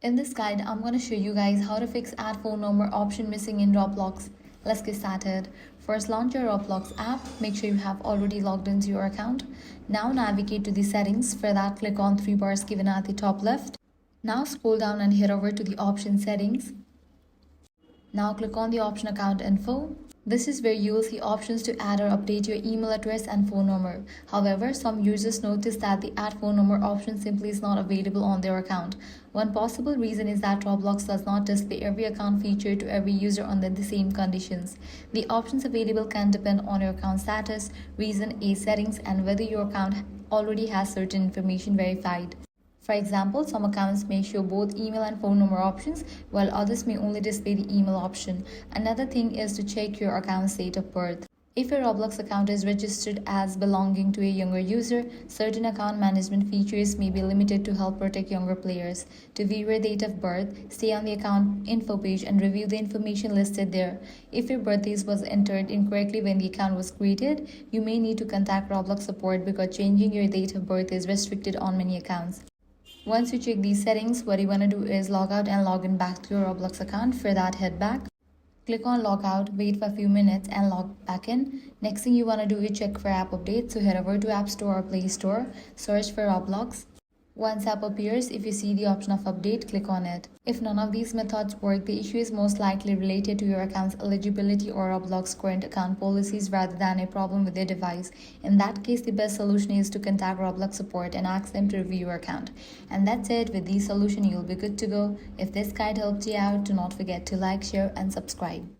In this guide, I'm going to show you guys how to fix add phone number option missing in Roblox. Let's get started. First, launch your Roblox app. Make sure you have already logged into your account. Now navigate to the settings. For that, click on three bars given at the top left. Now scroll down and head over to the option settings. Now click on the option account info. This is where you will see options to add or update your email address and phone number. However, some users notice that the add phone number option simply is not available on their account. One possible reason is that Roblox does not display every account feature to every user under the same conditions. The options available can depend on your account status, reason, age settings, and whether your account already has certain information verified. For example, some accounts may show both email and phone number options, while others may only display the email option. Another thing is to check your account's date of birth. If your Roblox account is registered as belonging to a younger user, certain account management features may be limited to help protect younger players. To view your date of birth, stay on the account info page and review the information listed there. If your birthday was entered incorrectly when the account was created, you may need to contact Roblox support because changing your date of birth is restricted on many accounts. Once you check these settings, what you want to do is log out and log in back to your Roblox account. For that, head back. Click on log out, wait for a few minutes and log back in. Next thing you want to do is check for app updates. So head over to App Store or Play Store, search for Roblox. Once app appears, if you see the option of update, click on it. If none of these methods work, the issue is most likely related to your account's eligibility or Roblox current account policies rather than a problem with your device. In that case, the best solution is to contact Roblox support and ask them to review your account. And that's it. With these solutions, you'll be good to go. If this guide helped you out, do not forget to like, share, and subscribe.